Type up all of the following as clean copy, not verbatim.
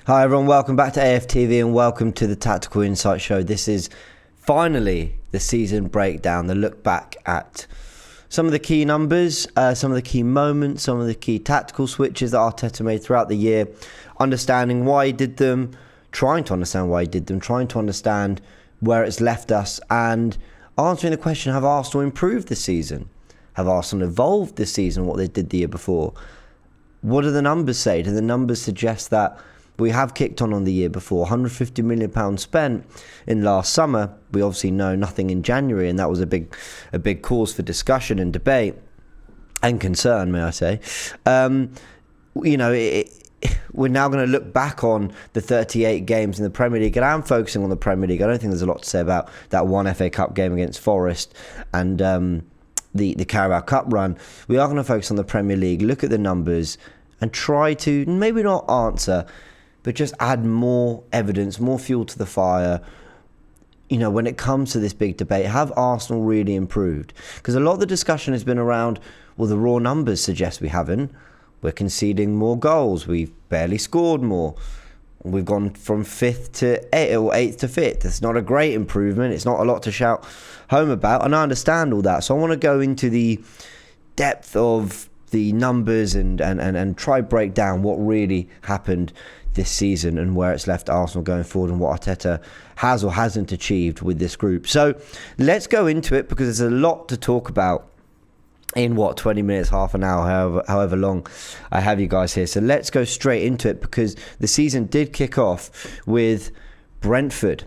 Hi everyone, welcome back to AFTV and welcome to the Tactical Insight Show. This is finally the season breakdown, the look back at some of the key numbers, some of the key moments, some of the key tactical switches that Arteta made throughout the year, understanding why he did them, trying to understand why he did them, trying to understand where it's left us, and answering the question, have Arsenal improved this season? Have Arsenal evolved this season, what they did the year before? What do the numbers say? Do the numbers suggest that we have kicked on the year before? £150 million spent in last summer. We obviously know nothing in January, and that was a big cause for discussion and debate and concern, may I say. We're now going to look back on the 38 games in the Premier League, and I'm focusing on the Premier League. I don't think there's a lot to say about that one FA Cup game against Forest and the Carabao Cup run. We are going to focus on the Premier League, look at the numbers, and try to maybe not answer, but just add more evidence, more fuel to the fire. When it comes to this big debate, have Arsenal really improved? Because a lot of the discussion has been around, well, the raw numbers suggest we haven't. We're conceding more goals. We've barely scored more. We've gone from 5th to 8th or 8th to 5th. It's not a great improvement. It's not a lot to shout home about. And I understand all that. So I want to go into the depth of the numbers and try break down what really happened this season and where it's left Arsenal going forward and what Arteta has or hasn't achieved with this group. So let's go into it, because there's a lot to talk about in 20 minutes, half an hour, however long I have you guys here. So let's go straight into it, because the season did kick off with Brentford.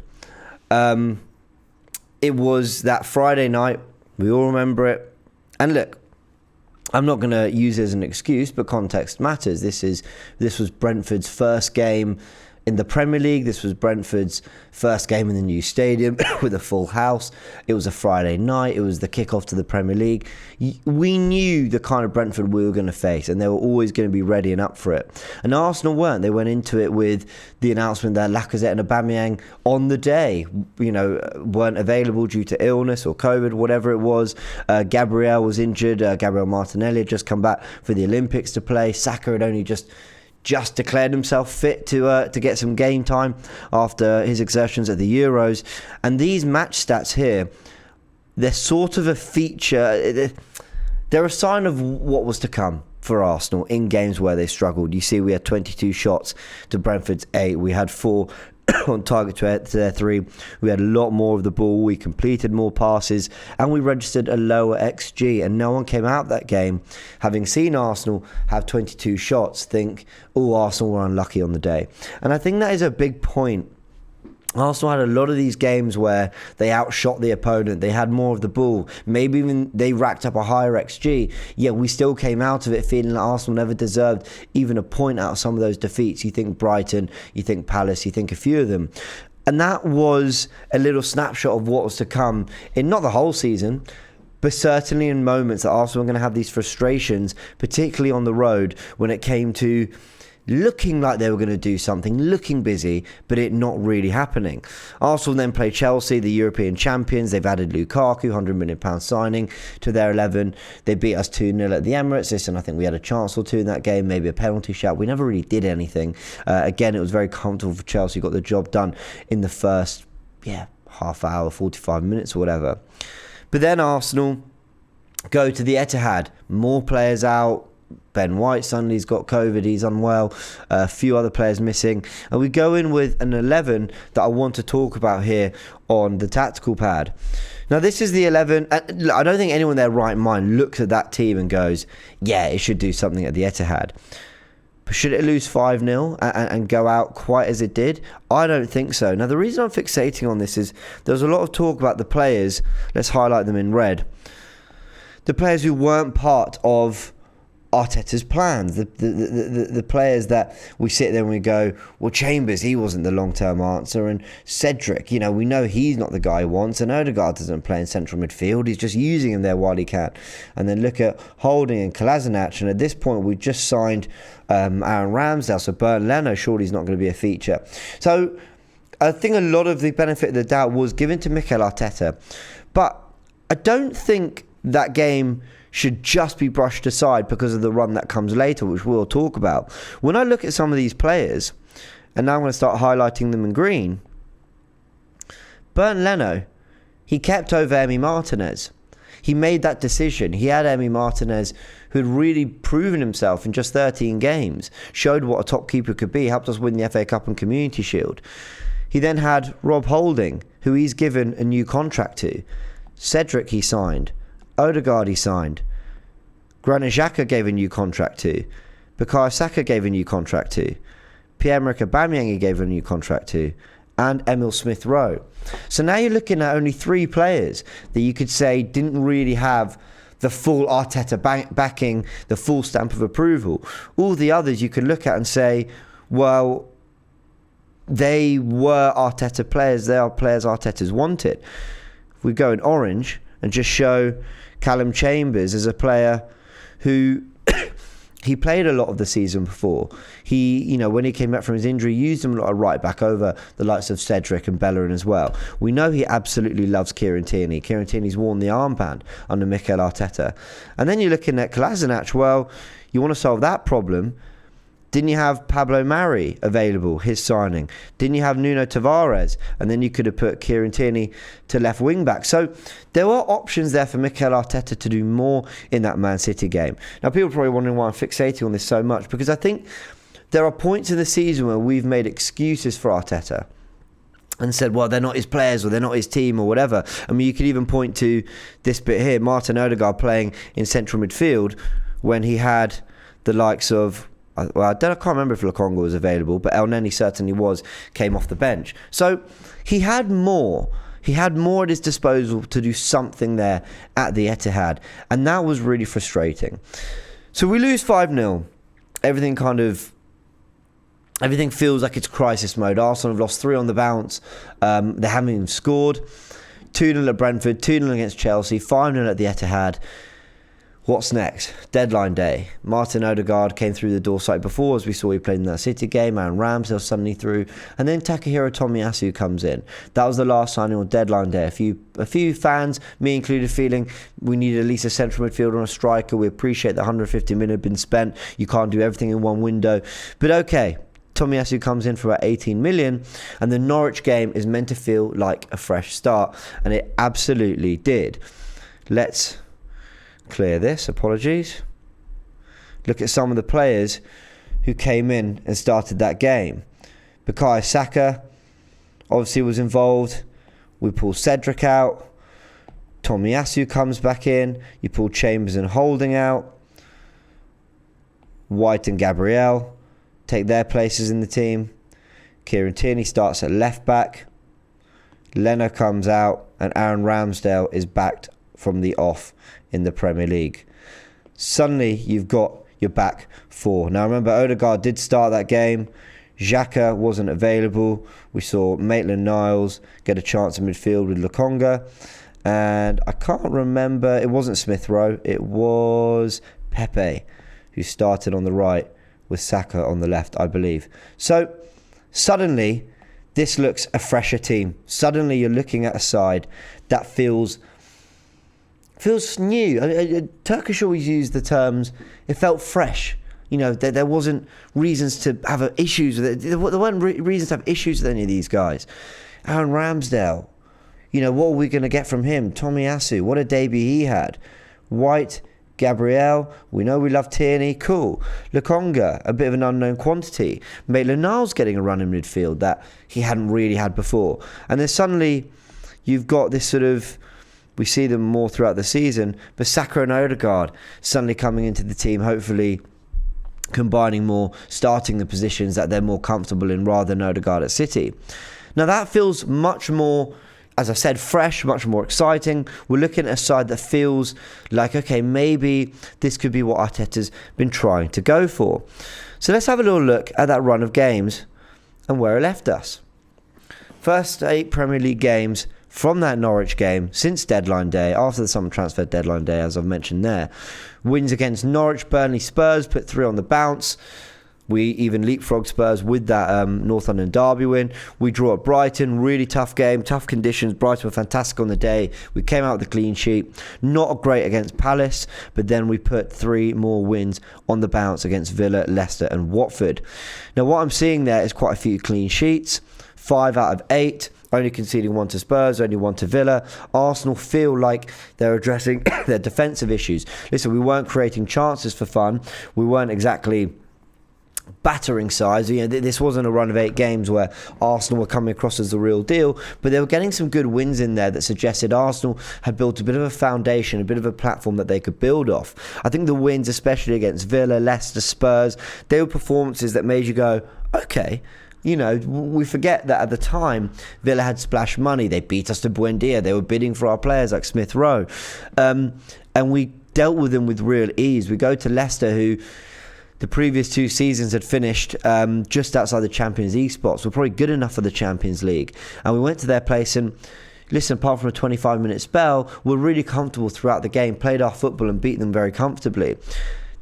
It was that Friday night. We all remember it. And look, I'm not going to use it as an excuse, but context matters. This was Brentford's first game in the Premier League. This was Brentford's first game in the new stadium with a full house. It was a Friday night. It was the kickoff to the Premier League. We knew the kind of Brentford we were going to face, and they were always going to be ready and up for it. And Arsenal weren't. They went into it with the announcement that Lacazette and Aubameyang on the day, weren't available due to illness or COVID, whatever it was. Gabriel was injured. Gabriel Martinelli had just come back for the Olympics to play. Saka had only just declared himself fit to get some game time after his exertions at the Euros. And these match stats here, they're sort of a feature. They're a sign of what was to come for Arsenal in games where they struggled. You see, we had 22 shots to Brentford's 8. We had 4 on target to their 3. We had a lot more of the ball. We completed more passes, and we registered a lower XG. And no one came out of that game, having seen Arsenal have 22 shots, think, oh, Arsenal were unlucky on the day. And I think that is a big point. Arsenal had a lot of these games where they outshot the opponent. They had more of the ball. Maybe even they racked up a higher XG. Yet we still came out of it feeling like Arsenal never deserved even a point out of some of those defeats. You think Brighton, you think Palace, you think a few of them. And that was a little snapshot of what was to come in not the whole season, but certainly in moments that Arsenal were going to have these frustrations, particularly on the road when it came to looking like they were going to do something, looking busy, but it not really happening. Arsenal then play Chelsea, the European champions. They've added Lukaku, £100 million signing to their 11. They beat us 2-0 at the Emirates. Listen, I think we had a chance or two in that game, maybe a penalty shout. We never really did anything. Again, it was very comfortable for Chelsea. Got the job done in the first, half hour, 45 minutes or whatever. But then Arsenal go to the Etihad. More players out. Ben White suddenly's got COVID, he's unwell, a few other players missing, and we go in with an 11 that I want to talk about here on the tactical pad. Now this is the 11, I don't think anyone in their right mind looks at that team and goes, yeah, it should do something at the Etihad. But should it lose 5-0 and go out quite as it did? I don't think so. Now the reason I'm fixating on this is there was a lot of talk about the players, let's highlight them in red, the players who weren't part of Arteta's plans, the players that we sit there and we go, well, Chambers, he wasn't the long-term answer, and Cedric, we know he's not the guy he wants, and Odegaard doesn't play in central midfield, he's just using him there while he can. And then look at Holding and Kolasinac, and at this point we've just signed Aaron Ramsdale, so Bernd Leno, surely he's not going to be a feature. So I think a lot of the benefit of the doubt was given to Mikel Arteta, but I don't think that game should just be brushed aside because of the run that comes later, which we'll talk about. When I look at some of these players, and now I'm going to start highlighting them in green. Bernd Leno, he kept over Emi Martinez. He made that decision. He had Emi Martinez, who had really proven himself in just 13 games, showed what a top keeper could be, helped us win the FA Cup and Community Shield. He then had Rob Holding, who he's given a new contract to. Cedric he signed. Odegaard he signed. Granit Xhaka gave a new contract to. Bukayo Saka gave a new contract to. Pierre-Emerick Aubameyang he gave a new contract to. And Emil Smith-Rowe. So now you're looking at only 3 players that you could say didn't really have the full Arteta backing, the full stamp of approval. All the others you could look at and say, well, they were Arteta players. They are players Arteta's wanted. If we go in orange and just show Callum Chambers as a player who he played a lot of the season before. He, when he came back from his injury, used him a lot of right back over the likes of Cedric and Bellerin as well. We know he absolutely loves Kieran Tierney. Kieran Tierney's worn the armband under Mikel Arteta. And then you're looking at Kolasinac. Well, you want to solve that problem. Didn't you have Pablo Mari available, his signing? Didn't you have Nuno Tavares? And then you could have put Kieran Tierney to left wing back. So there were options there for Mikel Arteta to do more in that Man City game. Now, people are probably wondering why I'm fixating on this so much, because I think there are points in the season where we've made excuses for Arteta and said, well, they're not his players or they're not his team or whatever. I mean, you could even point to this bit here, Martin Odegaard playing in central midfield when he had the likes of, well, I can't remember if Lokonga was available, but El Neni certainly came off the bench. So he had more. He had more at his disposal to do something there at the Etihad. And that was really frustrating. So we lose 5-0. Everything feels like it's crisis mode. Arsenal have lost 3 on the bounce. They haven't even scored. 2-0 at Brentford, 2-0 against Chelsea, 5-0 at the Etihad. What's next? Deadline day. Martin Odegaard came through the door slightly before, as we saw he played in that City game, and Ramsdale suddenly through, and then Takahiro Tomiyasu comes in. That was the last signing on deadline day. A few fans, me included, feeling we needed at least a central midfielder and a striker. We appreciate that 150 million had been spent. You can't do everything in one window. But okay, Tomiyasu comes in for about 18 million, and the Norwich game is meant to feel like a fresh start, and it absolutely did. Let's clear this, apologies. Look at some of the players who came in and started that game. Bukayo Saka obviously was involved. We pull Cedric out. Tomiyasu comes back in. You pull Chambers and Holding out. White and Gabriel take their places in the team. Kieran Tierney starts at left back. Leno comes out, and Aaron Ramsdale is backed from the off in the Premier League. Suddenly you've got your back 4. Now remember, Odegaard did start that game. Xhaka wasn't available. We saw Maitland-Niles get a chance in midfield with Lokonga, and I can't remember, it wasn't Smith-Rowe, it was Pepe who started on the right with Saka on the left, I believe. So suddenly this looks a fresher team. Suddenly you're looking at a side that feels new. Turkish always used the terms, it felt fresh. There wasn't reasons to have issues with it. There weren't reasons to have issues with any of these guys. Aaron Ramsdale, what are we going to get from him? Tomiyasu, what a debut he had. White, Gabriel, we know we love Tierney, cool. Lokonga, a bit of an unknown quantity. Maitland-Niles getting a run in midfield that he hadn't really had before. And then suddenly you've got this sort of, we see them more throughout the season, but Saka and Odegaard suddenly coming into the team, hopefully combining more, starting the positions that they're more comfortable in rather than Odegaard at City. Now that feels much more, as I said, fresh, much more exciting. We're looking at a side that feels like, okay, maybe this could be what Arteta's been trying to go for. So let's have a little look at that run of games and where it left us. First 8 Premier League games from that Norwich game since deadline day, after the summer transfer deadline day, as I've mentioned there. Wins against Norwich, Burnley, Spurs, put 3 on the bounce. We even leapfrog Spurs with that North London derby win. We draw at Brighton, really tough game, tough conditions. Brighton were fantastic on the day. We came out with a clean sheet. Not great against Palace, but then we put 3 more wins on the bounce against Villa, Leicester and Watford. Now what I'm seeing there is quite a few clean sheets. 5 out of 8. Only conceding 1 to Spurs, only 1 to Villa. Arsenal feel like they're addressing their defensive issues. Listen, we weren't creating chances for fun. We weren't exactly battering sides. This wasn't a run of 8 games where Arsenal were coming across as the real deal, but they were getting some good wins in there that suggested Arsenal had built a bit of a foundation, a bit of a platform that they could build off. I think the wins, especially against Villa, Leicester, Spurs, they were performances that made you go, okay. We forget that at the time, Villa had splashed money. They beat us to Buendia. They were bidding for our players like Smith Rowe. And we dealt with them with real ease. We go to Leicester, who the previous 2 seasons had finished just outside the Champions League spots. We're probably good enough for the Champions League. And we went to their place and, listen, apart from a 25-minute spell, we're really comfortable throughout the game, played our football and beat them very comfortably.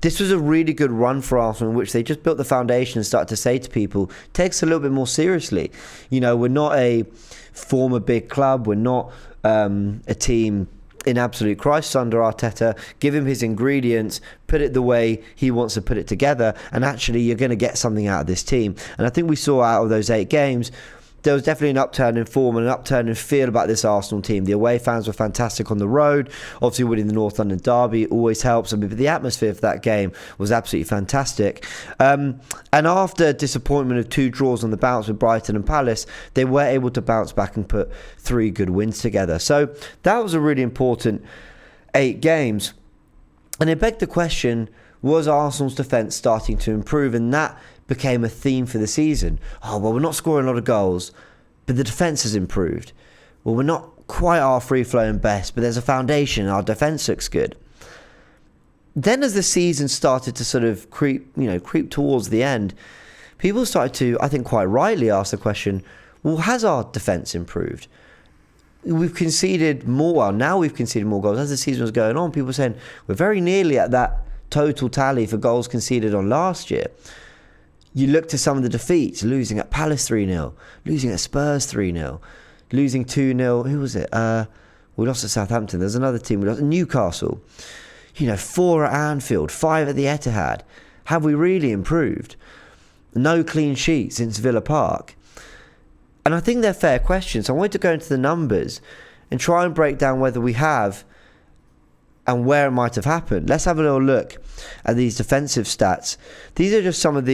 This was a really good run for Arsenal in which they just built the foundation and started to say to people, take us a little bit more seriously. We're not a former big club. We're not a team in absolute crisis under Arteta. Give him his ingredients, put it the way he wants to put it together, and actually you're going to get something out of this team. And I think we saw out of those 8 games, there was definitely an upturn in form and an upturn in feel about this Arsenal team. The away fans were fantastic on the road. Obviously winning the North London derby always helps. But the atmosphere for that game was absolutely fantastic. And after disappointment of 2 draws on the bounce with Brighton and Palace, they were able to bounce back and put 3 good wins together. So that was a really important 8 games. And it begged the question, was Arsenal's defence starting to improve? And that became a theme for the season. We're not scoring a lot of goals, but the defence has improved. Well, we're not quite our free-flowing best, but there's a foundation. Our defence looks good. Then as the season started to sort of creep towards the end, people started to, I think quite rightly, ask the question, well, has our defence improved? We've conceded more. Well, now we've conceded more goals. As the season was going on, people were saying, we're very nearly at that total tally for goals conceded on last year. You look to some of the defeats, losing at Palace 3-0, losing at Spurs 3-0, losing 2-0. Who was it? We lost at Southampton. There's another team. We lost at Newcastle. 4 at Anfield, 5 at the Etihad. Have we really improved? No clean sheet since Villa Park. And I think they're fair questions. So I wanted to go into the numbers and try and break down whether we have and where it might have happened. Let's have a little look at these defensive stats. These are just some of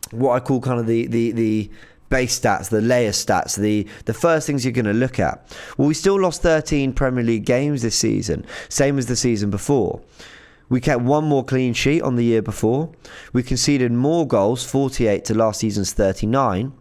what I call kind of the base stats, the layer stats, the first things you're going to look at. Well, we still lost 13 Premier League games this season, same as the season before. We kept 1 more clean sheet on the year before. We conceded more goals, 48 to last season's 39.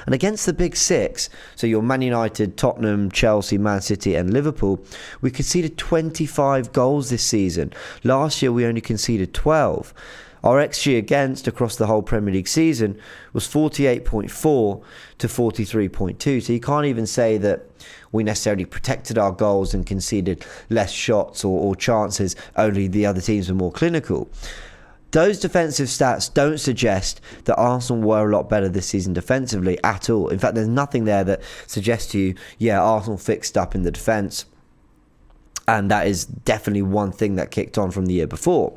And against the big 6, so your Man United, Tottenham, Chelsea, Man City and Liverpool, we conceded 25 goals this season. Last year we only conceded 12. Our XG against across the whole Premier League season was 48.4 to 43.2. So you can't even say that we necessarily protected our goals and conceded less shots or chances, only the other teams were more clinical. Those defensive stats don't suggest that Arsenal were a lot better this season defensively at all. In fact, there's nothing there that suggests to you, Arsenal fixed up in the defence. And that is definitely one thing that kicked on from the year before.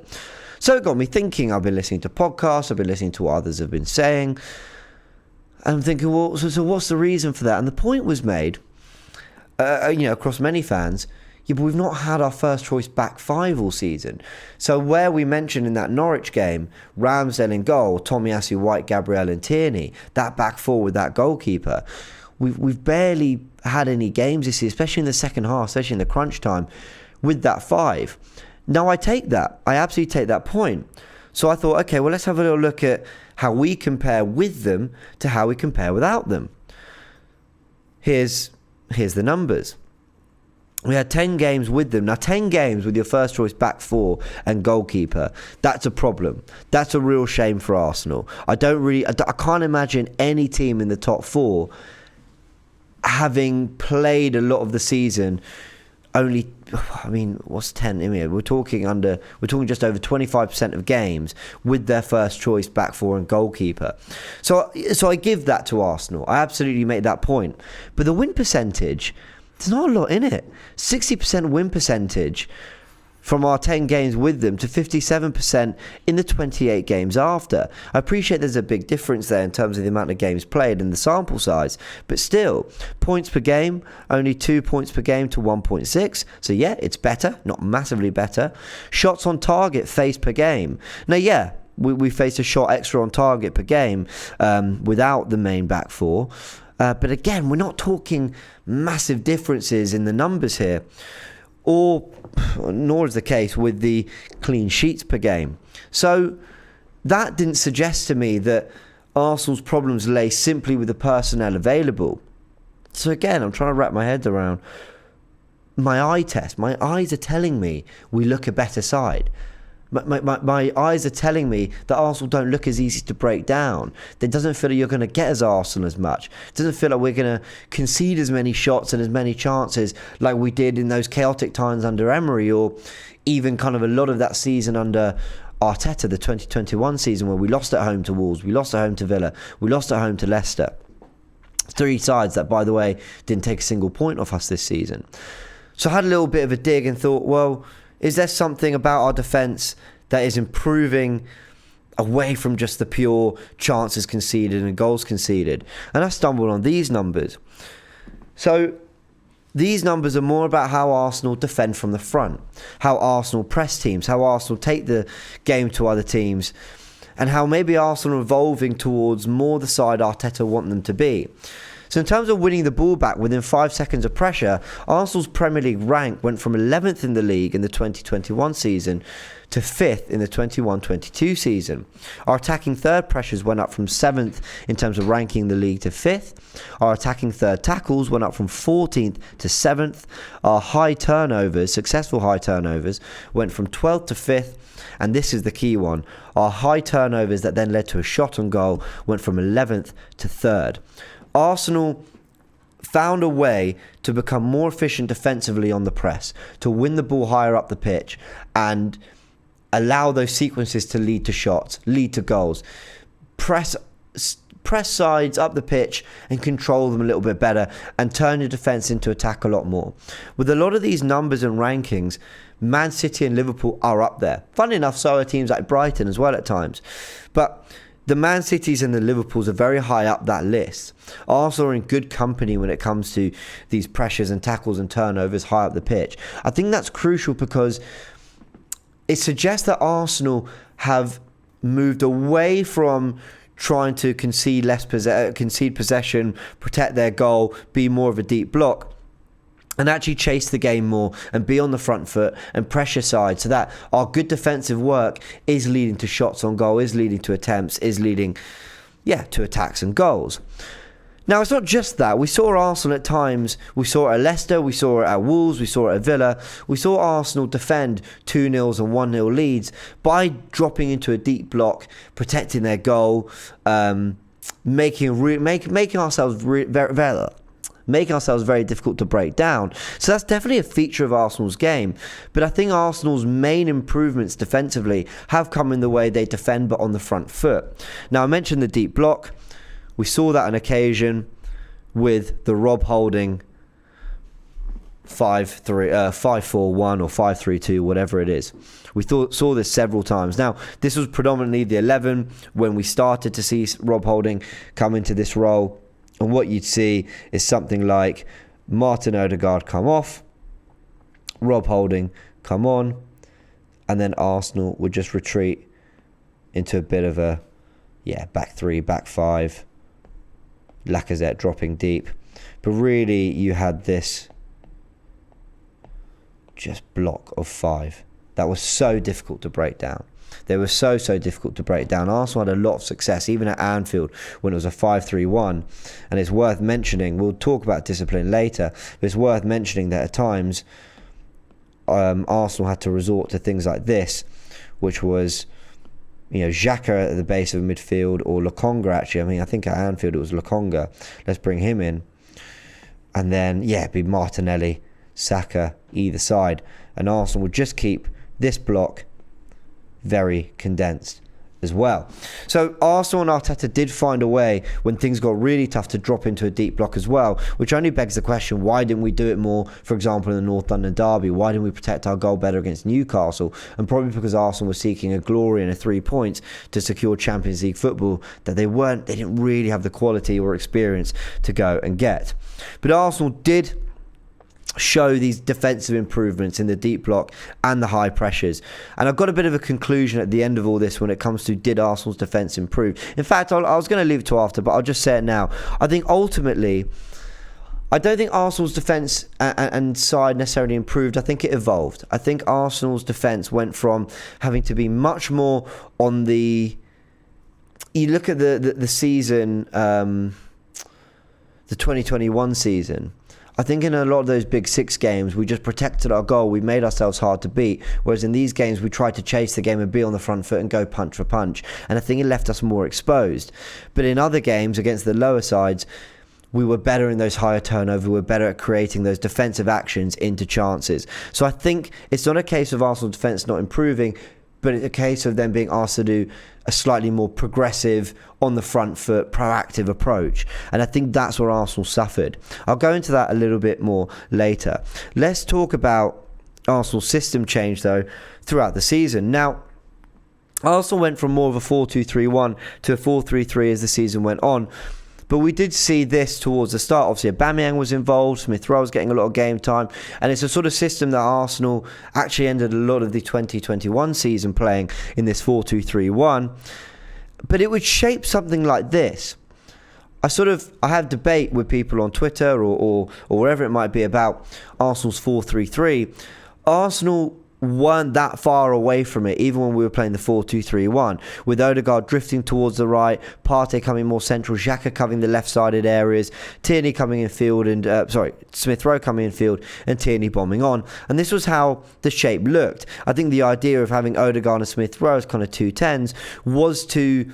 So it got me thinking. I've been listening to podcasts, I've been listening to what others have been saying. And I'm thinking, well, so what's the reason for that? And the point was made, across many fans, but we've not had our first choice back 5 all season. So where we mentioned in that Norwich game, Ramsdale in goal, Tomiyasu, White, Gabriel and Tierney, that back 4 with that goalkeeper, we've barely had any games this year, especially in the second half, especially in the crunch time, with that 5. Now I take that. I absolutely take that point. So I thought, okay, well, let's have a little look at how we compare with them to how we compare without them. Here's the numbers. We had 10 games with them. Now, 10 games with your first choice back 4 and goalkeeper, that's a problem. That's a real shame for Arsenal. I can't imagine any team in the top 4 having played a lot of the season only I mean, what's 10? I mean, we're talking just over 25% of games with their first choice back four and goalkeeper. So I give that to Arsenal. I absolutely make that point. But the win percentage, there's not a lot in it. 60% win percentage from our 10 games with them to 57% in the 28 games after. I appreciate there's a big difference there in terms of the amount of games played and the sample size, but still, points per game, only 2 points per game to 1.6. So yeah, it's better, not massively better. Shots on target faced per game. Now yeah, we faced a shot extra on target per game without the main back four. But again, we're not talking massive differences in the numbers here. Nor is the case with the clean sheets per game. So that didn't suggest to me that Arsenal's problems lay simply with the personnel available. So again, I'm trying to wrap my head around my eye test. My eyes are telling me we look a better side. My eyes are telling me that Arsenal don't look as easy to break down. It doesn't feel like you're going to get as Arsenal as much. It doesn't feel like we're going to concede as many shots and as many chances like we did in those chaotic times under Emery, or even kind of a lot of that season under Arteta, the 2021 season, where we lost at home to Wolves, we lost at home to Villa, we lost at home to Leicester. 3 sides that, by the way, didn't take a single point off us this season. So I had a little bit of a dig and thought, well, is there something about our defence that is improving away from just the pure chances conceded and goals conceded? And I stumbled on these numbers. So these numbers are more about how Arsenal defend from the front, how Arsenal press teams, how Arsenal take the game to other teams, and how maybe Arsenal are evolving towards more the side Arteta want them to be. So in terms of winning the ball back within 5 seconds of pressure, Arsenal's Premier League rank went from 11th in the league in the 2021 season to 5th in the 21-22 season. Our attacking third pressures went up from 7th in terms of ranking the league to 5th. Our attacking third tackles went up from 14th to 7th. Our high turnovers, successful high turnovers, went from 12th to 5th. And this is the key one. Our high turnovers that then led to a shot on goal went from 11th to 3rd. Arsenal found a way to become more efficient defensively on the press, to win the ball higher up the pitch and allow those sequences to lead to shots, lead to goals. Press sides up the pitch and control them a little bit better and turn your defence into attack a lot more. With a lot of these numbers and rankings, Man City and Liverpool are up there. Funnily enough, so are teams like Brighton as well at times. But the Man Cities and the Liverpools are very high up that list. Arsenal are in good company when it comes to these pressures and tackles and turnovers high up the pitch. I think that's crucial because it suggests that Arsenal have moved away from trying to concede possession, protect their goal, be more of a deep block, and actually chase the game more and be on the front foot and pressure side, so that our good defensive work is leading to shots on goal, is leading to attempts, is leading, to attacks and goals. Now, it's not just that. We saw Arsenal at times. We saw it at Leicester. We saw it at Wolves. We saw it at Villa. We saw Arsenal defend 2-0 and 1-0 leads by dropping into a deep block, protecting their goal, making ourselves very difficult to break down. So that's definitely a feature of Arsenal's game. But I think Arsenal's main improvements defensively have come in the way they defend, but on the front foot. Now, I mentioned the deep block. We saw that on occasion with the Rob Holding 5-4-1 or 5-3-2, whatever it is. We saw this several times. Now, this was predominantly the 11 when we started to see Rob Holding come into this role. And what you'd see is something like Martin Odegaard come off, Rob Holding come on, and then Arsenal would just retreat into a bit of a back 3, back 5, Lacazette dropping deep. But really you had this just block of 5 that was so difficult to break down. They were so difficult to break down. Arsenal had a lot of success, even at Anfield, when it was a 5-3-1. And it's worth mentioning, we'll talk about discipline later, but it's worth mentioning that at times Arsenal had to resort to things like this, which was, Xhaka at the base of midfield, or Lokonga actually. I mean, I think at Anfield it was Lokonga. Let's bring him in. And then, it'd be Martinelli Saka either side. And Arsenal would just keep this block very condensed as well. So Arsenal and Arteta did find a way when things got really tough to drop into a deep block as well, which only begs the question, why didn't we do it more, for example, in the North London derby? Why didn't we protect our goal better against Newcastle? And probably because Arsenal was seeking a glory and a 3 points to secure Champions League football that they didn't really have the quality or experience to go and get. But Arsenal did show these defensive improvements in the deep block and the high pressures. And I've got a bit of a conclusion at the end of all this when it comes to, did Arsenal's defence improve? In fact, I was going to leave it to after, but I'll just say it now. I think ultimately, I don't think Arsenal's defence and side necessarily improved. I think it evolved. I think Arsenal's defence went from having to be much more on the... You look at the season, the 2021 season, I think in a lot of those big 6 games, we just protected our goal. We made ourselves hard to beat. Whereas in these games, we tried to chase the game and be on the front foot and go punch for punch. And I think it left us more exposed. But in other games against the lower sides, we were better in those higher turnover. We were better at creating those defensive actions into chances. So I think it's not a case of Arsenal defence not improving, but it's a case of them being asked to do a slightly more progressive, on the front foot, proactive approach. And I think that's where Arsenal suffered. I'll go into that a little bit more later. Let's talk about Arsenal's system change, though, throughout the season. Now, Arsenal went from more of a 4-2-3-1 to a 4-3-3 as the season went on. But we did see this towards the start. Obviously, Aubameyang was involved. Smith Rowe was getting a lot of game time. And it's a sort of system that Arsenal actually ended a lot of the 2021 season playing in this 4-2-3-1. But it would shape something like this. I have debate with people on Twitter or wherever it might be about Arsenal's 4-3-3. Arsenal weren't that far away from it, even when we were playing the 4-2-3-1, with Odegaard drifting towards the right, Partey coming more central, Xhaka covering the left-sided areas, Tierney coming in field, and Smith Rowe coming in field, and Tierney bombing on. And this was how the shape looked. I think the idea of having Odegaard and Smith Rowe as kind of 2-10s was to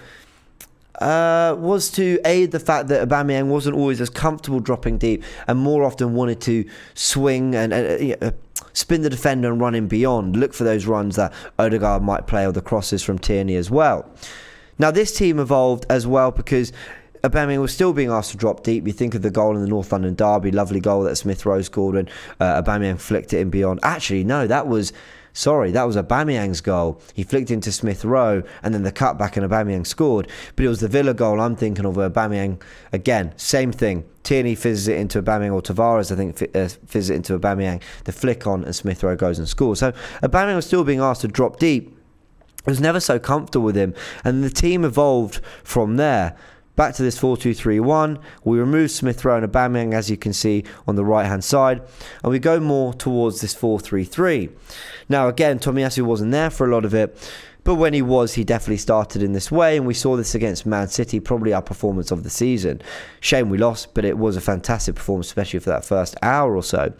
aid the fact that Aubameyang wasn't always as comfortable dropping deep and more often wanted to swing and spin the defender and run in beyond. Look for those runs that Odegaard might play, or the crosses from Tierney as well. Now, this team evolved as well because Aubameyang was still being asked to drop deep. You think of the goal in the North London derby, lovely goal that Smith Rowe scored and Aubameyang flicked it in beyond. Actually, no, that was Aubameyang's goal. He flicked into Smith Rowe and then the cutback and Aubameyang scored. But it was the Villa goal I'm thinking of, where Aubameyang, again, same thing. Tierney fizzes it into Aubameyang, or Tavares, I think, fizzes it into Aubameyang. The flick on and Smith Rowe goes and scores. So Aubameyang was still being asked to drop deep. It was never so comfortable with him. And the team evolved from there. Back to this 4-2-3-1. We remove Smith Rowe and Aubameyang, as you can see, on the right-hand side. And we go more towards this 4-3-3. Now, again, Tomiyasu wasn't there for a lot of it. But when he was, he definitely started in this way. And we saw this against Man City, probably our performance of the season. Shame we lost, but it was a fantastic performance, especially for that first hour or so.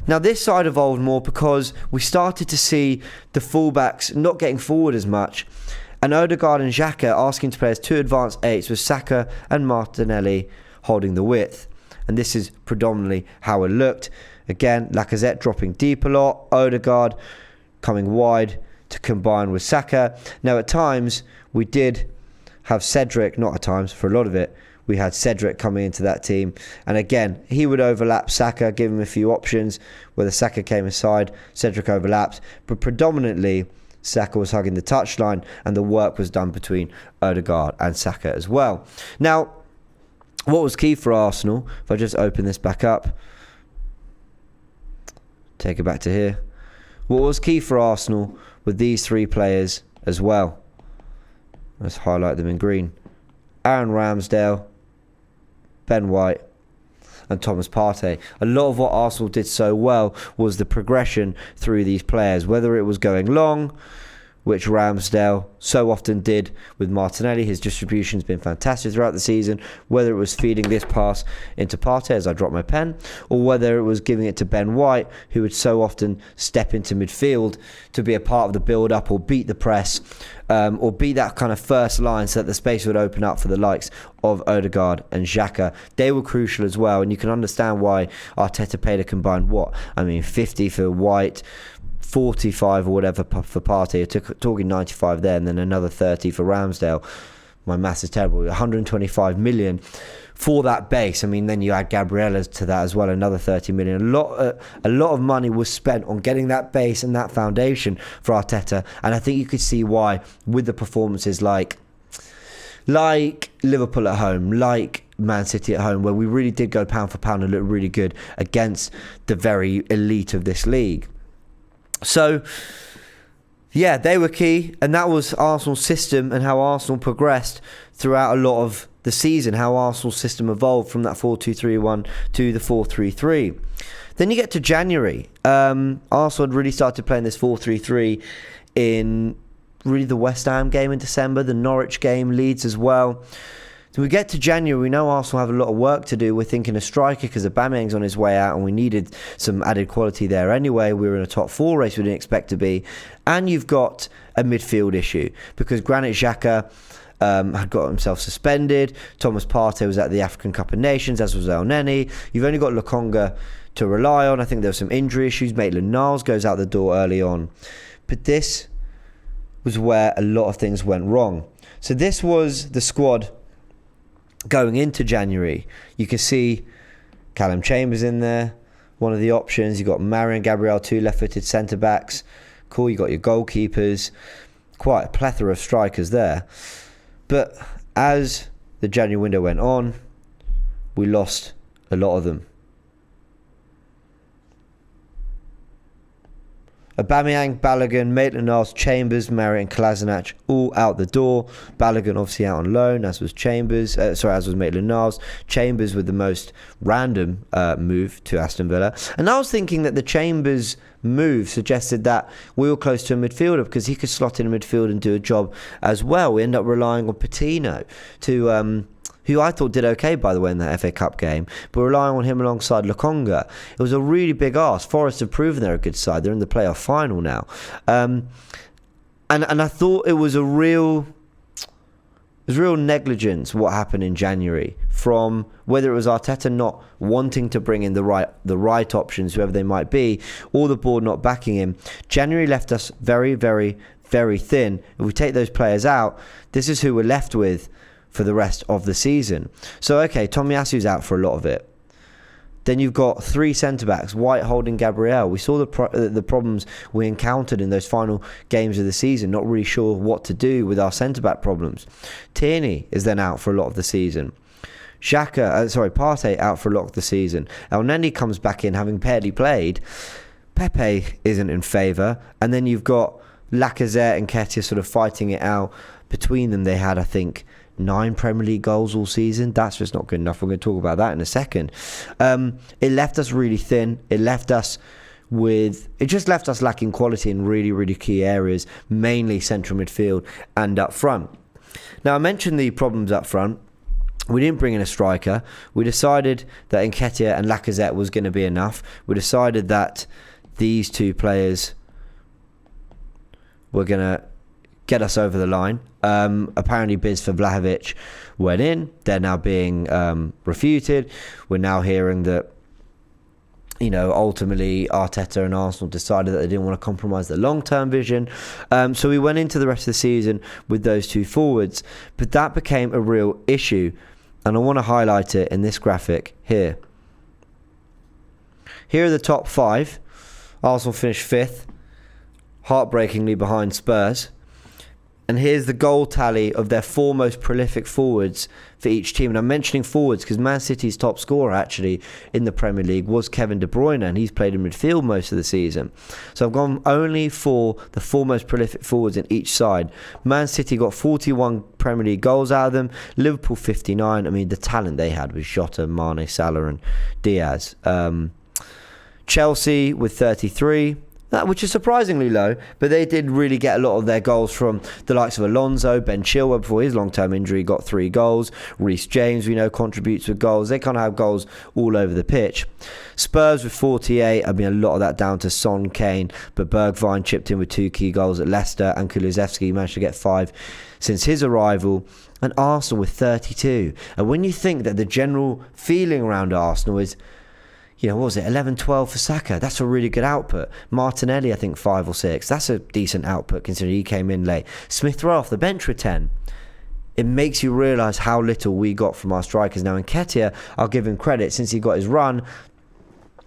Now, this side evolved more because we started to see the fullbacks not getting forward as much. And Odegaard and Xhaka asking to play as 2 advanced 8s, with Saka and Martinelli holding the width. And this is predominantly how it looked. Again, Lacazette dropping deep a lot. Odegaard coming wide to combine with Saka. Now, at times, we did have Cedric, not at times, for a lot of it, we had Cedric coming into that team. And again, he would overlap Saka, give him a few options. Whether Saka came aside, Cedric overlapped. But predominantly, Saka was hugging the touchline, and the work was done between Odegaard and Saka as well. Now, what was key for Arsenal, if I just open this back up, take it back to here. What was key for Arsenal with these 3 players as well? Let's highlight them in green. Aaron Ramsdale, Ben White, and Thomas Partey. A lot of what Arsenal did so well was the progression through these players, whether it was going long, which Ramsdale so often did with Martinelli. His distribution's been fantastic throughout the season, whether it was feeding this pass into Partey as I dropped my pen, or whether it was giving it to Ben White, who would so often step into midfield to be a part of the build-up or beat the press, or be that kind of first line so that the space would open up for the likes of Odegaard and Xhaka. They were crucial as well, and you can understand why Arteta paid a combined 50 for White, 45 or whatever for Partey, talking 95 there, and then another 30 for Ramsdale. My maths is terrible. 125 million for that base. Then you add Gabriella to that as well, another 30 million. A lot of money was spent on getting that base and that foundation for Arteta, and I think you could see why with the performances like Liverpool at home, like Man City at home, where we really did go pound for pound and look really good against the very elite of this league. So, yeah, they were key, and that was Arsenal's system and how Arsenal progressed throughout a lot of the season, how Arsenal's system evolved from that 4-2-3-1 to the 4-3-3. Then you get to January. Arsenal had really started playing this 4-3-3 in really the West Ham game in December, the Norwich game, Leeds as well. So we get to January, we know Arsenal have a lot of work to do. We're thinking a striker because Aubameyang's on his way out and we needed some added quality there anyway. We were in a top 4 race we didn't expect to be. And you've got a midfield issue because Granit Xhaka had got himself suspended. Thomas Partey was at the African Cup of Nations, as was El Neni. You've only got Lokonga to rely on. I think there were some injury issues. Maitland-Niles goes out the door early on. But this was where a lot of things went wrong. So this was the squad going into January. You can see Callum Chambers in there, one of the options. You've got Marion Gabriel, 2 left-footed centre-backs. Cool, you got your goalkeepers. Quite a plethora of strikers there. But as the January window went on, we lost a lot of them. Aubameyang, Balogun, Maitland-Niles, Chambers, Marriott and Kolasinac all out the door. Balogun obviously out on loan, as was Chambers. As was Maitland-Niles. Chambers with the most random move to Aston Villa. And I was thinking that the Chambers move suggested that we were close to a midfielder because he could slot in a midfield and do a job as well. We end up relying on Patino to who I thought did okay, by the way, in that FA Cup game, but relying on him alongside Lokonga. It was a really big ask. Forest have proven they're a good side. They're in the playoff final now. And I thought it was real negligence what happened in January, from whether it was Arteta not wanting to bring in the right options, whoever they might be, or the board not backing him. January left us very, very, very thin. If we take those players out, this is who we're left with for the rest of the season. So, okay, Tomiyasu's out for a lot of it. Then you've got 3 centre-backs, White holding Gabriel. We saw the problems we encountered in those final games of the season, not really sure what to do with our centre-back problems. Tierney is then out for a lot of the season. Partey out for a lot of the season. El Neni comes back in having barely played. Pepe isn't in favour. And then you've got Lacazette and Nketiah sort of fighting it out. Between them, they had, I think, 9 Premier League goals all season. That's just not good enough. We're going to talk about that in a second. It left us really thin. It just left us lacking quality in really, really key areas, mainly central midfield and up front. Now, I mentioned the problems up front. We didn't bring in a striker. We decided that Nketiah and Lacazette was going to be enough. We decided that these 2 players were going to get us over the line. Apparently bids for Vlahovic went in. They're now being refuted. We're now hearing that, ultimately Arteta and Arsenal decided that they didn't want to compromise their long-term vision. So we went into the rest of the season with those 2 forwards. But that became a real issue. And I want to highlight it in this graphic here. Here are the top 5. Arsenal finished 5th, heartbreakingly behind Spurs. And here's the goal tally of their 4 most prolific forwards for each team. And I'm mentioning forwards because Man City's top scorer actually in the Premier League was Kevin De Bruyne, and he's played in midfield most of the season. So I've gone only for the 4 most prolific forwards in each side. Man City got 41 Premier League goals out of them. Liverpool 59. The talent they had was Jota, Mane, Salah and Diaz. Chelsea with 33. which is surprisingly low, but they did really get a lot of their goals from the likes of Alonso, Ben Chilwell before his long-term injury got 3 goals. Reece James, we know, contributes with goals. They kind of have goals all over the pitch. Spurs with 48. I mean, a lot of that down to Son, Kane, but Bergwijn chipped in with 2 key goals at Leicester, and Kulusevski managed to get 5 since his arrival. And Arsenal with 32. And when you think that the general feeling around Arsenal is, what was it, 11-12 for Saka? That's a really good output. Martinelli, I think 5 or 6. That's a decent output considering he came in late. Smith Rowe off the bench with 10. It makes you realise how little we got from our strikers. Now, Nketiah, I'll give him credit, since he got his run,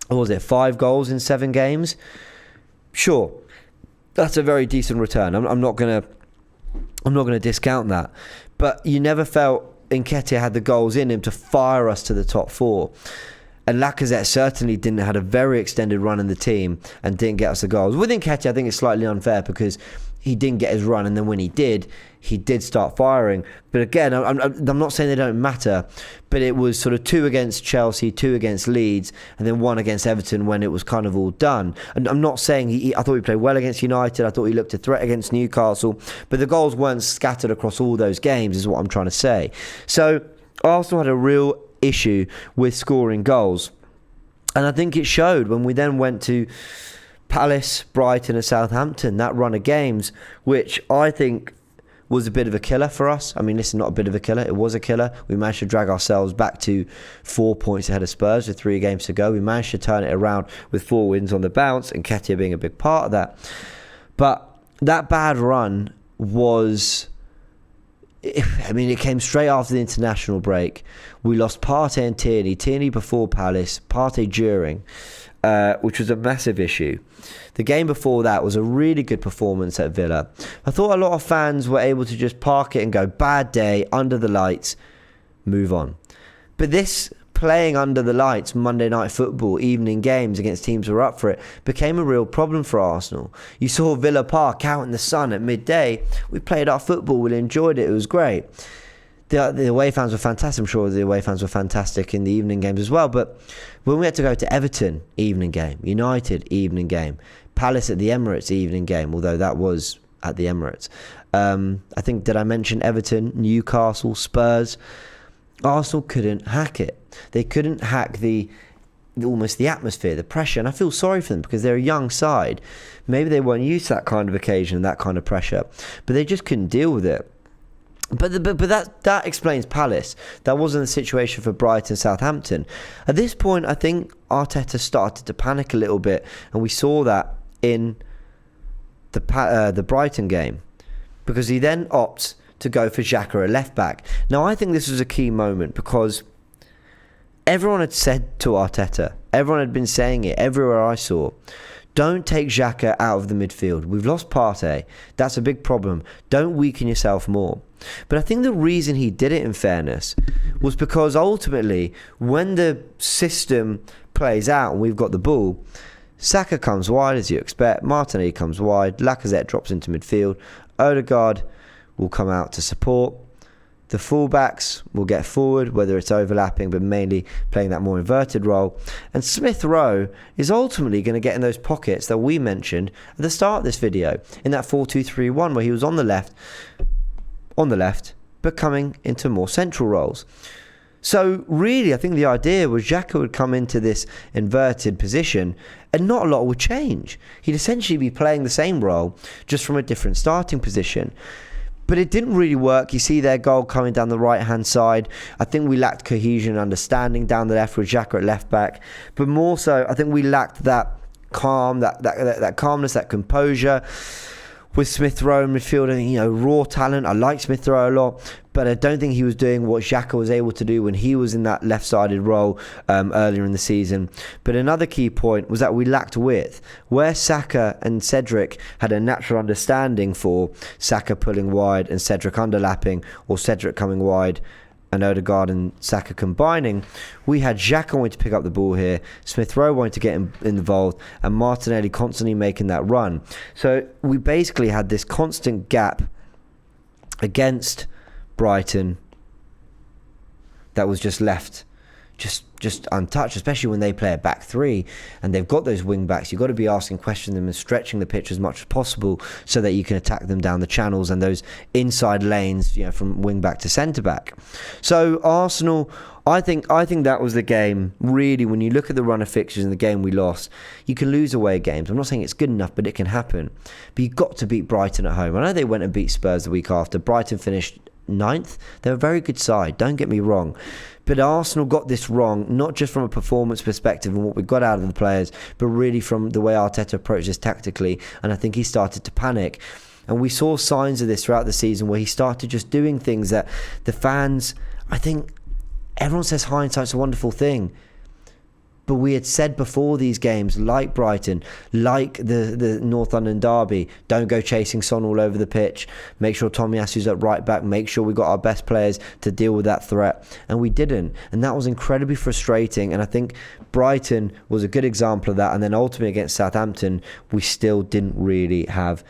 what was it, 5 goals in 7 games? Sure, that's a very decent return. I'm not going to discount that. But you never felt Nketiah had the goals in him to fire us to the top 4. And Lacazette certainly didn't had a very extended run in the team and didn't get us the goals. With Nketiah, I think it's slightly unfair because he didn't get his run, and then when he did start firing. But again, I'm not saying they don't matter, but it was sort of 2 against Chelsea, 2 against Leeds, and then 1 against Everton when it was kind of all done. And I'm not saying I thought he played well against United. I thought he looked a threat against Newcastle, but the goals weren't scattered across all those games, is what I'm trying to say. So Arsenal had a real issue with scoring goals, and I think it showed when we then went to Palace, Brighton and Southampton, that run of games, which I think was a bit of a killer for us. I mean, listen, not a bit of a killer, it was a killer. We managed to drag ourselves back to 4 points ahead of Spurs with 3 games to go. We managed to turn it around with 4 wins on the bounce, and Nketiah being a big part of that. But that bad run was, I mean, it came straight after the international break. We lost Partey and Tierney before Palace, Partey during, which was a massive issue. The game before that was a really good performance at Villa. I thought a lot of fans were able to just park it and go, bad day, under the lights, move on. But this playing under the lights, Monday night football, evening games against teams who were up for it, became a real problem for Arsenal. You saw Villa Park out in the sun at midday. We played our football, we enjoyed it, it was great. The away fans were fantastic. I'm sure the away fans were fantastic in the evening games as well. But when we had to go to Everton, evening game, United, evening game, Palace at the Emirates, evening game, although that was at the Emirates. I think, did I mention Everton, Newcastle, Spurs? Arsenal couldn't hack it. They couldn't hack almost the atmosphere, the pressure, and I feel sorry for them because they're a young side. Maybe they weren't used to that kind of occasion and that kind of pressure, but they just couldn't deal with it. But that explains Palace. That wasn't the situation for Brighton, Southampton. At this point, I think Arteta started to panic a little bit, and we saw that in the Brighton game, because he then opts to go for Xhaka at left back. Now, I think this was a key moment because everyone had said to Arteta, everyone had been saying it everywhere I saw, don't take Xhaka out of the midfield. We've lost Partey. That's a big problem. Don't weaken yourself more. But I think the reason he did it, in fairness, was because ultimately, when the system plays out and we've got the ball, Saka comes wide, as you expect. Martinelli comes wide. Lacazette drops into midfield. Odegaard will come out to support. The fullbacks will get forward, whether it's overlapping, but mainly playing that more inverted role. And Smith Rowe is ultimately going to get in those pockets that we mentioned at the start of this video, in that 4-2-3-1, where he was on the left, but coming into more central roles. So really, I think the idea was Xhaka would come into this inverted position and not a lot would change. He'd essentially be playing the same role, just from a different starting position. But it didn't really work. You see their goal coming down the right-hand side. I think we lacked cohesion and understanding down the left with Xhaka at left back. But more so, I think we lacked that calm, that calmness, that composure. With Smith Rowe in midfield, raw talent. I like Smith Rowe a lot, but I don't think he was doing what Xhaka was able to do when he was in that left-sided role earlier in the season. But another key point was that we lacked width. Where Saka and Cedric had a natural understanding for Saka pulling wide and Cedric underlapping, or Cedric coming wide and Odegaard and Saka combining, we had Xhaka wanting to pick up the ball here, Smith Rowe wanting to get involved, and Martinelli constantly making that run. So we basically had this constant gap against Brighton that was just left just just untouched, especially when they play a back three and they've got those wing backs. You've got to be asking questions them and stretching the pitch as much as possible so that you can attack them down the channels and those inside lanes, from wing back to centre back. So Arsenal, I think that was the game. Really, when you look at the run of fixtures in the game we lost, you can lose away games. I'm not saying it's good enough, but it can happen. But you've got to beat Brighton at home. I know they went and beat Spurs the week after. Brighton finished 9th. They're a very good side, don't get me wrong. But Arsenal got this wrong, not just from a performance perspective and what we got out of the players, but really from the way Arteta approached this tactically. And I think he started to panic. And we saw signs of this throughout the season where he started just doing things that the fans, I think, everyone says hindsight's a wonderful thing. But we had said before these games, like Brighton, like the North London derby, don't go chasing Son all over the pitch. Make sure Tomiyasu's at right back. Make sure we got our best players to deal with that threat. And we didn't. And that was incredibly frustrating. And I think Brighton was a good example of that. And then ultimately against Southampton, we still didn't really have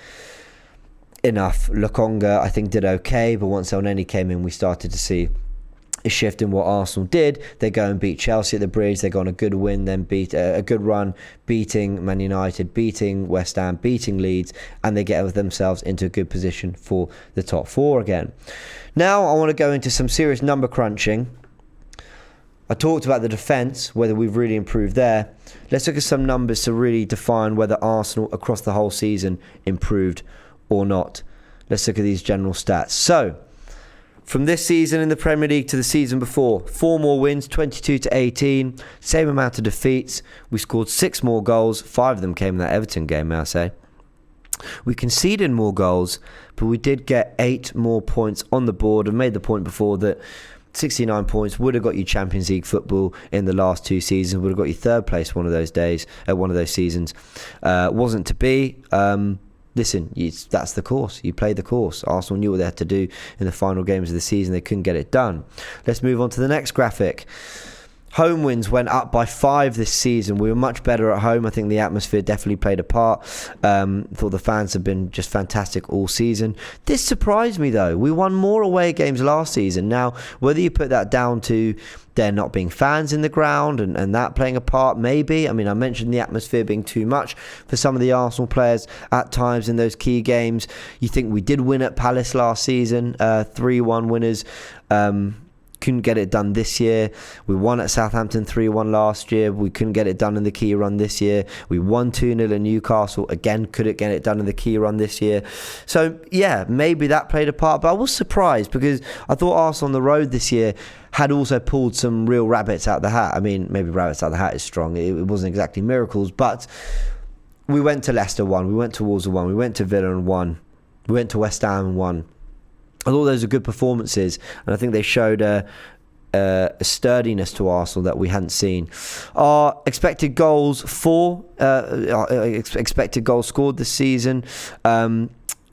enough. Lokonga, I think, did okay. But once Elneny came in, we started to see a shift in what Arsenal did. They go and beat Chelsea at the Bridge. They go on a good win, then beat a good run, beating Man United, beating West Ham, beating Leeds, and they get themselves into a good position for the top 4 again. Now I want to go into some serious number crunching. I talked about the defence, whether we've really improved there. Let's look at some numbers to really define whether Arsenal across the whole season improved or not. Let's look at these general stats. So, from this season in the Premier League to the season before, 4 more wins, 22 to 18, same amount of defeats. We scored 6 more goals, 5 of them came in that Everton game, may I say. We conceded more goals, but we did get 8 more points on the board. I've made the point before that 69 points would have got you Champions League football in the last 2 seasons, would have got you 3rd place one of those days, one of those seasons. Wasn't to be. Listen, that's the course. You play the course. Arsenal knew what they had to do in the final games of the season. They couldn't get it done. Let's move on to the next graphic. Home wins went up by 5 this season. We were much better at home. I think the atmosphere definitely played a part. Thought the fans have been just fantastic all season. This surprised me though. We won more away games last season. Now, whether you put that down to there not being fans in the ground and that playing a part, maybe. I mean, I mentioned the atmosphere being too much for some of the Arsenal players at times in those key games. You think we did win at Palace last season, 3-1 winners. Couldn't get it done this year. We won at Southampton 3-1 last year. We couldn't get it done in the key run this year. We won 2-0 at Newcastle. Again, couldn't get it done in the key run this year. So, yeah, maybe that played a part. But I was surprised because I thought Arsenal on the road this year had also pulled some real rabbits out the hat. I mean, maybe rabbits out the hat is strong. It wasn't exactly miracles. But we went to Leicester 1. We went to Wolves 1. We went to Villa and 1. We went to West Ham and 1. I thought those were good performances, and I think they showed a sturdiness to Arsenal that we hadn't seen. Our expected goals expected goals scored this season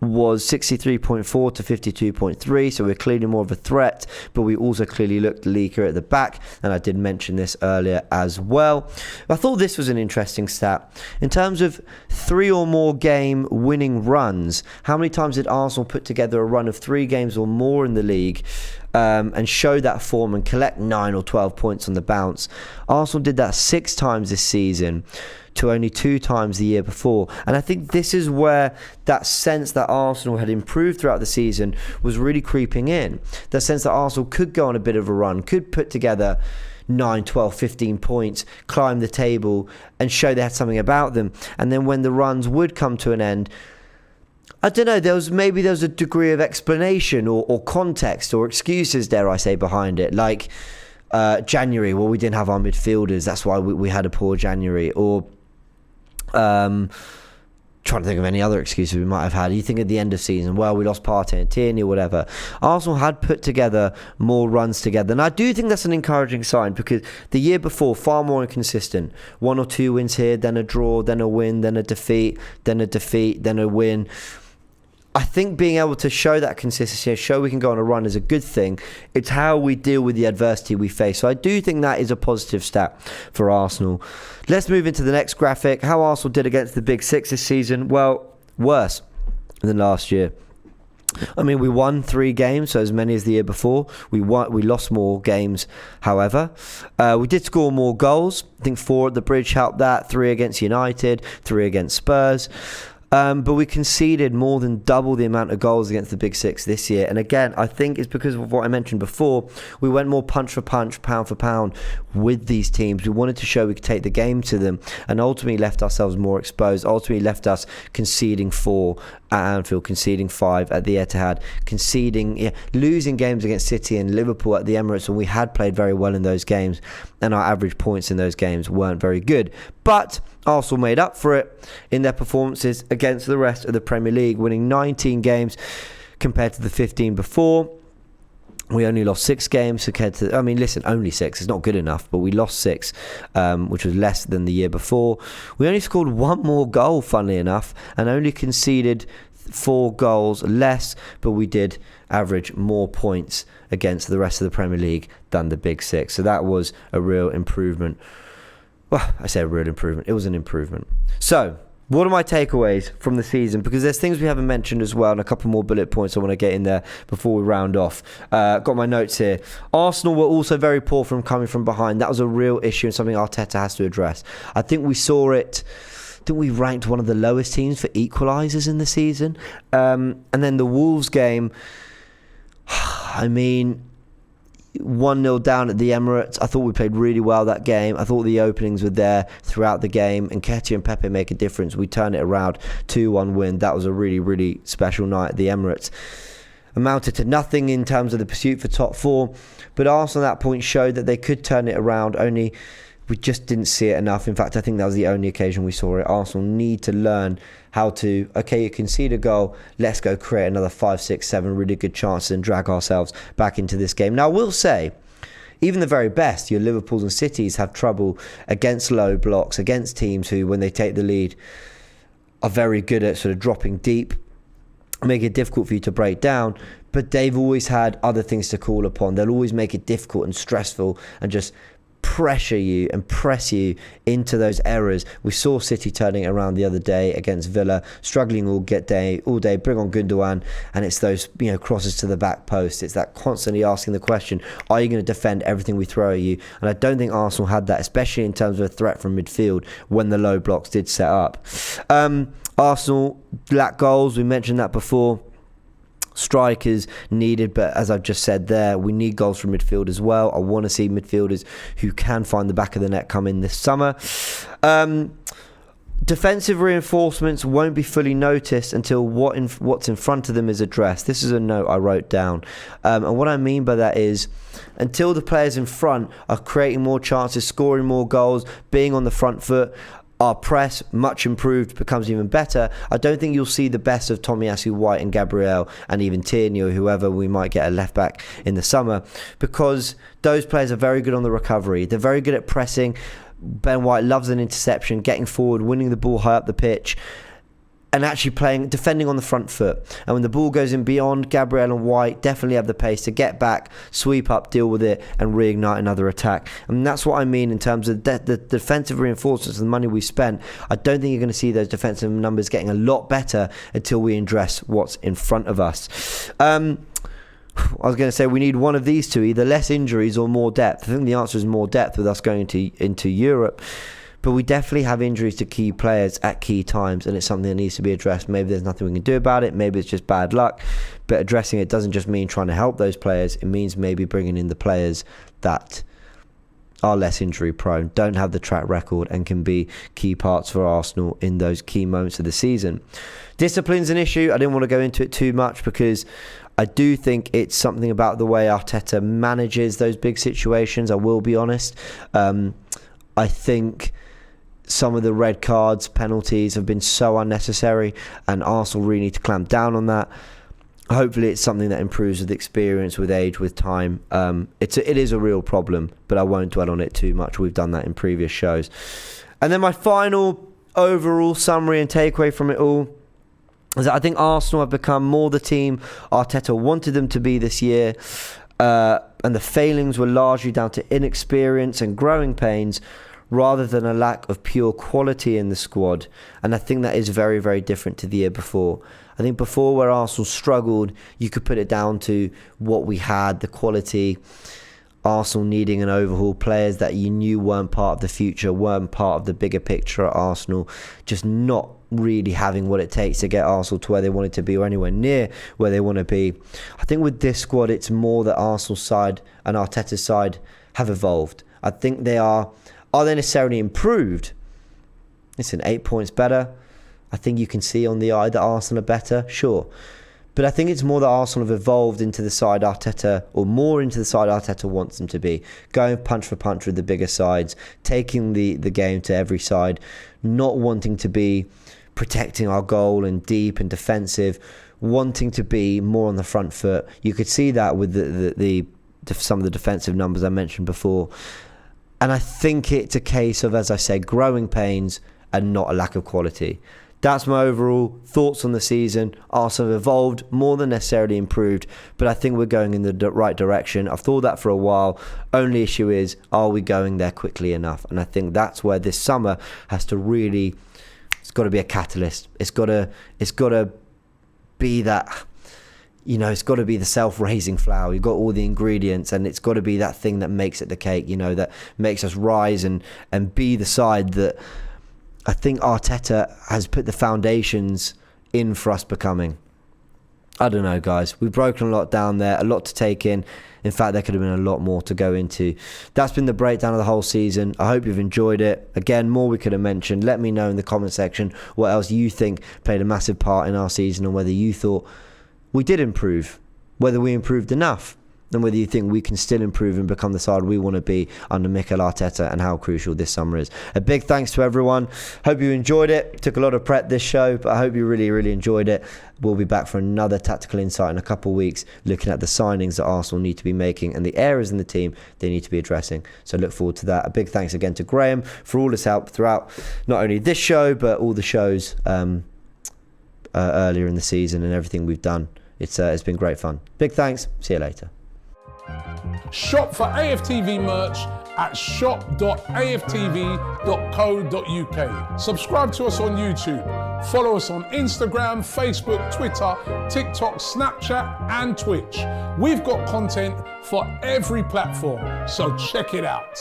was 63.4 to 52.3, so we're clearly more of a threat, but we also clearly looked leaker at the back, and I did mention this earlier as well. I thought this was an interesting stat. In terms of 3 or more game winning runs, how many times did Arsenal put together a run of 3 games or more in the league and show that form and collect 9 or 12 points on the bounce? Arsenal did that 6 times this season to only 2 times the year before. And I think this is where that sense that Arsenal had improved throughout the season was really creeping in. That sense that Arsenal could go on a bit of a run, could put together 9, 12, 15 points, climb the table and show they had something about them. And then when the runs would come to an end, I don't know, there was a degree of explanation or context or excuses, dare I say, behind it. Like January, well, we didn't have our midfielders, that's why we had a poor January. Or trying to think of any other excuses we might have had. You think at the end of season, well, we lost Partey and Tierney or whatever. Arsenal had put together more runs together, and I do think that's an encouraging sign because the year before, far more inconsistent. 1 or 2 wins here, then a draw, then a win, then a defeat, then a win. I think being able to show that consistency and show we can go on a run is a good thing. It's how we deal with the adversity we face. So I do think that is a positive stat for Arsenal. Let's move into the next graphic. How Arsenal did against the Big Six this season? Well, worse than last year. I mean, we won 3 games, so as many as the year before. We lost more games, however. We did score more goals. I think 4 at the Bridge helped that. 3 against United, 3 against Spurs. But we conceded more than double the amount of goals against the Big Six this year. And again, I think it's because of what I mentioned before. We went more punch for punch, pound for pound with these teams. We wanted to show we could take the game to them, and ultimately left ourselves more exposed. Ultimately left us conceding 4 at Anfield, conceding 5 at the Etihad, losing games against City and Liverpool at the Emirates when we had played very well in those games, and our average points in those games weren't very good. But Arsenal made up for it in their performances against the rest of the Premier League, winning 19 games compared to the 15 before. We only lost 6 games compared to... I mean, listen, only 6. It's not good enough, but we lost 6, which was less than the year before. We only scored 1 more goal, funnily enough, and only conceded 4 goals less, but we did average more points against the rest of the Premier League than the Big Six. So that was a real improvement. Well, I say a real improvement. It was an improvement. So, what are my takeaways from the season? Because there's things we haven't mentioned as well, and a couple more bullet points I want to get in there before we round off. Got my notes here. Arsenal were also very poor from coming from behind. That was a real issue and something Arteta has to address. I think we saw it. I think we ranked one of the lowest teams for equalisers in the season. And then the Wolves game, I mean, 1-0 down at the Emirates. I thought we played really well that game. I thought the openings were there throughout the game, and Nketiah and Pepe make a difference. We turn it around, 2-1 win. That was a really, really special night at the Emirates. Amounted to nothing in terms of the pursuit for top 4, but Arsenal at that point showed that they could turn it around, only we just didn't see it enough. In fact, I think that was the only occasion we saw it. Arsenal need to learn how to, okay, you concede a goal, let's go create another 5, 6, 7 really good chances and drag ourselves back into this game. Now, I will say, even the very best, your Liverpools and Cities have trouble against low blocks, against teams who, when they take the lead, are very good at sort of dropping deep, make it difficult for you to break down. But they've always had other things to call upon. They'll always make it difficult and stressful and just pressure you and press you into those errors. We saw City turning it around the other day against Villa, struggling all day, bring on Gundogan, and it's those crosses to the back post. It's that constantly asking the question, are you going to defend everything we throw at you? And I don't think Arsenal had that, especially in terms of a threat from midfield when the low blocks did set up. Arsenal lack goals, we mentioned that before. Strikers needed, but as I've just said there, we need goals from midfield as well. I want to see midfielders who can find the back of the net come in this summer. Defensive reinforcements won't be fully noticed until what's in front of them is addressed. This is a note I wrote down. And what I mean by that is, until the players in front are creating more chances, scoring more goals, being on the front foot, our press, much improved, becomes even better. I don't think you'll see the best of Tomiyasu, White and Gabriel, and even Tierney or whoever we might get a left back in the summer, because those players are very good on the recovery. They're very good at pressing. Ben White loves an interception, getting forward, winning the ball high up the pitch, and actually defending on the front foot. And when the ball goes in beyond, Gabriel and White definitely have the pace to get back, sweep up, deal with it, and reignite another attack. And that's what I mean in terms of the defensive reinforcements and the money we spent. I don't think you're going to see those defensive numbers getting a lot better until we address what's in front of us. I was going to say we need one of these two, either less injuries or more depth. I think the answer is more depth with us going into Europe. But we definitely have injuries to key players at key times, and it's something that needs to be addressed. Maybe there's nothing we can do about it. Maybe it's just bad luck. But addressing it doesn't just mean trying to help those players. It means maybe bringing in the players that are less injury prone, don't have the track record, and can be key parts for Arsenal in those key moments of the season. Discipline's an issue. I didn't want to go into it too much because I do think it's something about the way Arteta manages those big situations. I will be honest. I think some of the red cards, penalties have been so unnecessary, and Arsenal really need to clamp down on that. Hopefully it's something that improves with experience, with age, with time. It is a real problem, but I won't dwell on it too much. We've done that in previous shows. And then my final overall summary and takeaway from it all is that I think Arsenal have become more the team Arteta wanted them to be this year, and the failings were largely down to inexperience and growing pains, rather than a lack of pure quality in the squad. And I think that is very, very different to the year before. I think before, where Arsenal struggled, you could put it down to what we had, the quality, Arsenal needing an overhaul, players that you knew weren't part of the future, weren't part of the bigger picture at Arsenal, just not really having what it takes to get Arsenal to where they wanted to be or anywhere near where they want to be. I think with this squad, it's more that Arsenal's side and Arteta's side have evolved. I think they are they necessarily improved? Listen, 8 points better. I think you can see on the eye that Arsenal are better, sure. But I think it's more that Arsenal have evolved into the side Arteta, or more into the side Arteta wants them to be. Going punch for punch with the bigger sides, taking the game to every side, not wanting to be protecting our goal and deep and defensive, wanting to be more on the front foot. You could see that with some of the defensive numbers I mentioned before. And I think it's a case of, as I said, growing pains and not a lack of quality. That's my overall thoughts on the season. Arsenal have evolved more than necessarily improved, but I think we're going in the right direction. I've thought that for a while. Only issue is, are we going there quickly enough? And I think that's where this summer has to really, it's got to be a catalyst. It's got to be that, it's got to be the self-raising flour. You've got all the ingredients, and it's got to be that thing that makes it the cake, that makes us rise and be the side that I think Arteta has put the foundations in for us becoming. I don't know, guys. We've broken a lot down there, a lot to take in. In fact, there could have been a lot more to go into. That's been the breakdown of the whole season. I hope you've enjoyed it. Again, more we could have mentioned. Let me know in the comment section what else you think played a massive part in our season, and whether you thought we did improve, whether we improved enough, and whether you think we can still improve and become the side we want to be under Mikel Arteta, and how crucial this summer is. A big thanks to everyone. Hope you enjoyed it. Took a lot of prep this show, but I hope you really, really enjoyed it. We'll be back for another tactical insight in a couple of weeks, looking at the signings that Arsenal need to be making and the areas in the team they need to be addressing. So look forward to that. A big thanks again to Graham for all his help throughout not only this show, but all the shows earlier in the season and everything we've done. It's been great fun. Big thanks. See you later. Shop for AFTV merch at shop.aftv.co.uk. Subscribe to us on YouTube. Follow us on Instagram, Facebook, Twitter, TikTok, Snapchat and Twitch. We've got content for every platform, so check it out.